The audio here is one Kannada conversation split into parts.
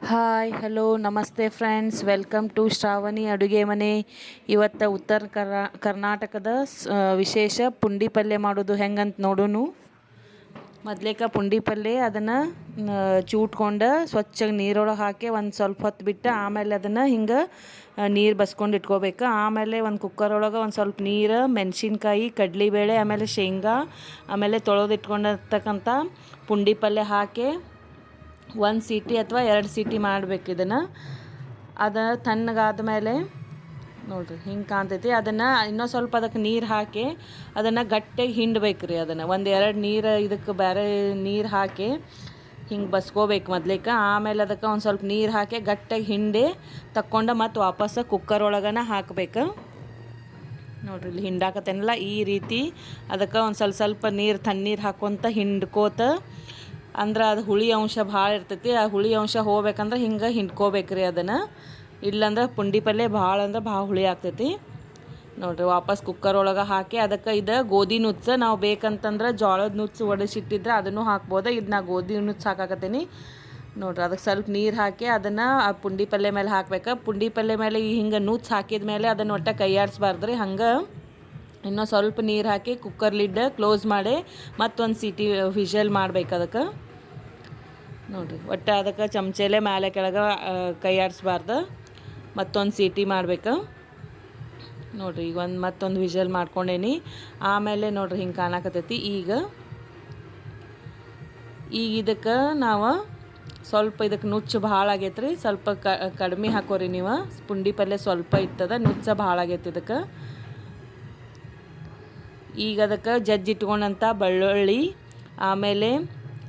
ಹಾಯ್ ಹಲೋ ನಮಸ್ತೆ ಫ್ರೆಂಡ್ಸ್, ವೆಲ್ಕಮ್ ಟು ಶ್ರಾವಣಿ ಅಡುಗೆ ಮನೆ. ಇವತ್ತು ಉತ್ತರ ಕರ್ನಾಟಕದ ವಿಶೇಷ ಪುಂಡಿ ಪಲ್ಯ ಮಾಡೋದು ಹೆಂಗಂತ ನೋಡೋಣ. ಮೊದ್ಲೇಕ ಪುಂಡಿ ಪಲ್ಯ ಅದನ್ನು ಚೂಟ್ಕೊಂಡು ಸ್ವಚ್ಛಗೆ ನೀರೊಳಗೆ ಹಾಕಿ ಒಂದು ಸ್ವಲ್ಪ ಹೊತ್ತು ಬಿಟ್ಟು ಆಮೇಲೆ ಅದನ್ನು ಹಿಂಗೆ ನೀರು ಬಸ್ಕೊಂಡು ಇಟ್ಕೋಬೇಕು. ಆಮೇಲೆ ಒಂದು ಕುಕ್ಕರೊಳಗೆ ಒಂದು ಸ್ವಲ್ಪ ನೀರು, ಮೆಣಸಿನ್ಕಾಯಿ, ಕಡಲೆಬೇಳೆ, ಆಮೇಲೆ ಶೇಂಗಾ, ಆಮೇಲೆ ತೊಳೆದಿಟ್ಕೊಂಡಿರ್ತಕ್ಕಂಥ ಪುಂಡಿ ಪಲ್ಯ ಹಾಕಿ ಒಂದು ಸೀಟಿ ಅಥವಾ 2 ಸೀಟಿ ಮಾಡಬೇಕು. ಇದನ್ನು ತಣ್ಣಗಾದ ಮೇಲೆ ನೋಡಿರಿ ಹಿಂಗೆ ಕಾಣ್ತೈತಿ. ಅದನ್ನು ಇನ್ನೂ ಸ್ವಲ್ಪ ಅದಕ್ಕೆ ನೀರು ಹಾಕಿ ಅದನ್ನು ಗಟ್ಟಿಯಾಗಿ ಹಿಂಡಬೇಕು ರೀ. ಅದನ್ನು 1-2 ನೀರು ಇದಕ್ಕೆ ಬೇರೆ ನೀರು ಹಾಕಿ ಹಿಂಗೆ ಬಸ್ಕೋಬೇಕು ಮೊದ್ಲೇಕ. ಆಮೇಲೆ ಅದಕ್ಕೆ ಒಂದು ಸ್ವಲ್ಪ ನೀರು ಹಾಕಿ ಗಟ್ಟಿಯಾಗಿ ಹಿಂಡಿ ತಕ್ಕೊಂಡು ಮತ್ತು ವಾಪಸ್ಸು ಕುಕ್ಕರ್ ಒಳಗನ ಹಾಕಬೇಕು. ನೋಡಿರಿ ಇಲ್ಲಿ ಹಿಂಡಾಕತ್ತೇನಲ್ಲ ಈ ರೀತಿ. ಅದಕ್ಕೆ ಒಂದು ಸ್ವಲ್ಪ ನೀರು ತಣ್ಣೀರು ಹಾಕ್ಕೊತ ಹಿಂಡ್ಕೋತ, ಅಂದ್ರೆ ಅದು ಹುಳಿ ಅಂಶ ಭಾಳ ಇರ್ತೈತಿ. ಆ ಹುಳಿ ಅಂಶ ಹೋಗ್ಬೇಕಂದ್ರೆ ಹಿಂಗೆ ಹಿಂಡ್ಕೋಬೇಕ್ರಿ ಅದನ್ನು. ಇಲ್ಲಾಂದ್ರೆ ಪುಂಡಿ ಪಲ್ಯ ಭಾಳ ಹುಳಿ ಆಗ್ತೈತಿ. ನೋಡಿರಿ ವಾಪಸ್ ಕುಕ್ಕರ್ ಒಳಗೆ ಹಾಕಿ ಅದಕ್ಕೆ ಇದು ಗೋಧಿ ನುಚ್ಚು, ನಾವು ಬೇಕಂತಂದ್ರೆ ಜೋಳದ ನುಚ್ಚು ಒಡಿಸಿಟ್ಟಿದ್ರೆ ಅದನ್ನು ಹಾಕ್ಬೋದು. ಇದು ನಾ ಗೋಧಿ ನುಚ್ಚು ಹಾಕಾಕತ್ತೀನಿ. ನೋಡಿರಿ ಅದಕ್ಕೆ ಸ್ವಲ್ಪ ನೀರು ಹಾಕಿ ಅದನ್ನು ಆ ಪುಂಡಿ ಪಲ್ಯ ಮೇಲೆ ಹಾಕ್ಬೇಕು. ಪುಂಡಿ ಪಲ್ಯ ಮೇಲೆ ಹಿಂಗೆ ನುಚ್ಚು ಹಾಕಿದ ಮೇಲೆ ಅದನ್ನು ಒಟ್ಟು ಕೈಯಾಡಿಸ್ಬಾರ್ದು ರೀ. ಹಂಗೆ ಇನ್ನೂ ಸ್ವಲ್ಪ ನೀರು ಹಾಕಿ ಕುಕ್ಕರ್ ಲಿಡ್ ಕ್ಲೋಸ್ ಮಾಡಿ ಮತ್ತೊಂದು ಸೀಟಿ ವಿಷಲ್ ಮಾಡ್ಬೇಕು ಅದಕ್ಕೆ. ನೋಡಿರಿ ಒಟ್ಟು ಅದಕ್ಕೆ ಚಮಚೆಲೆ ಮೇಲೆ ಕೆಳಗೆ ಕೈಯಾಡಿಸ್ಬಾರ್ದು, ಮತ್ತೊಂದು ಸೀಟಿ ಮಾಡ್ಬೇಕು. ನೋಡಿರಿ ಈಗ ಮತ್ತೊಂದು ವಿಷಲ್ ಮಾಡ್ಕೊಂಡೇನಿ. ಆಮೇಲೆ ನೋಡಿರಿ ಹಿಂಗೆ ಕಾಣಕತ್ತೈತಿ. ಈಗ ಇದಕ್ಕೆ ನಾವು ಸ್ವಲ್ಪ ಇದಕ್ಕೆ ನುಚ್ಚು ಭಾಳ ಆಗೈತೆ ರೀ. ಸ್ವಲ್ಪ ಕಡಿಮೆ ಹಾಕೋರಿ ನೀವು. ಪುಂಡಿ ಪಲ್ಯ ಸ್ವಲ್ಪ ಇರ್ತದ, ನುಚ್ಚ ಭಾಳ ಆಗೈತೆ ಇದಕ್ಕೆ. ಈಗ ಅದಕ್ಕೆ ಜಜ್ಜಿಟ್ಕೊಂಡಂಥ ಬೆಳ್ಳುಳ್ಳಿ, ಆಮೇಲೆ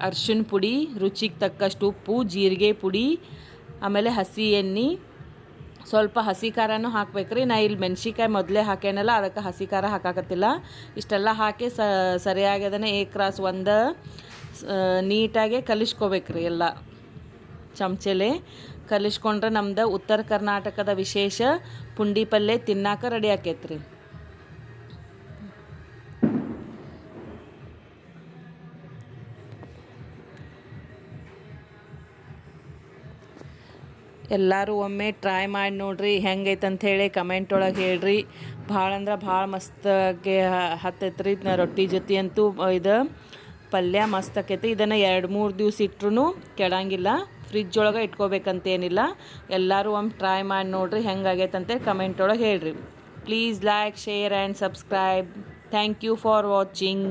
ಅರ್ಶಿಣ ಪುಡಿ, ರುಚಿಗೆ ತಕ್ಕಷ್ಟು ಉಪ್ಪು, ಜೀರಿಗೆ ಪುಡಿ, ಆಮೇಲೆ ಹಸಿ ಎಣ್ಣೆ, ಸ್ವಲ್ಪ ಹಸಿ ಖಾರನೂ ಹಾಕ್ಬೇಕ್ರಿ. ನಾ ಇಲ್ಲಿ ಮೆಣ್ಸಿಕಾಯಿ ಮೊದಲೇ ಹಾಕೇನಲ್ಲ, ಅದಕ್ಕೆ ಹಸಿ ಖಾರ ಹಾಕಾಕತ್ತಿಲ್ಲ. ಇಷ್ಟೆಲ್ಲ ಹಾಕಿ ಸರಿಯಾಗಿ ಅದನ್ನು ಏಕ್ರಾಸ್ ಒಂದು ನೀಟಾಗಿ ಕಲಿಸ್ಕೋಬೇಕ್ರಿ. ಎಲ್ಲ ಚಮಚೆಲೆ ಕಲಿಸ್ಕೊಂಡ್ರೆ ನಮ್ದು ಉತ್ತರ ಕರ್ನಾಟಕದ ವಿಶೇಷ ಪುಂಡಿ ಪಲ್ಯ ತಿನ್ನಾಕ ರೆಡಿ ಆಕೈತ್ರಿ. ಎಲ್ಲರೂ ಒಮ್ಮೆ ಟ್ರೈ ಮಾಡಿ ನೋಡಿರಿ ಹೆಂಗೈತೆ ಅಂಥೇಳಿ ಕಮೆಂಟ್ ಒಳಗೆ ಹೇಳ್ರಿ. ಭಾಳ ಅಂದ್ರೆ ಭಾಳ ಮಸ್ತಾಗಿ ಹತ್ತೈತ್ರಿ. ರೊಟ್ಟಿ ಜೊತೆ ಅಂತೂ ಇದು ಪಲ್ಯ ಮಸ್ತ್ ಆಕೈತಿ. ಇದನ್ನು 2-3 ದಿವ್ಸ ಇಟ್ರೂ ಕೆಡಂಗಿಲ್ಲ. ಫ್ರಿಜ್ ಒಳಗೆ ಇಟ್ಕೋಬೇಕಂತೇನಿಲ್ಲ. ಎಲ್ಲರೂ ಒಮ್ಮೆ ಟ್ರೈ ಮಾಡಿ ನೋಡಿರಿ ಹೆಂಗಾಗೈತೆ ಅಂತೇಳಿ ಕಮೆಂಟ್ ಒಳಗೆ ಹೇಳ್ರಿ. Please like, share and subscribe. Thank you for watching.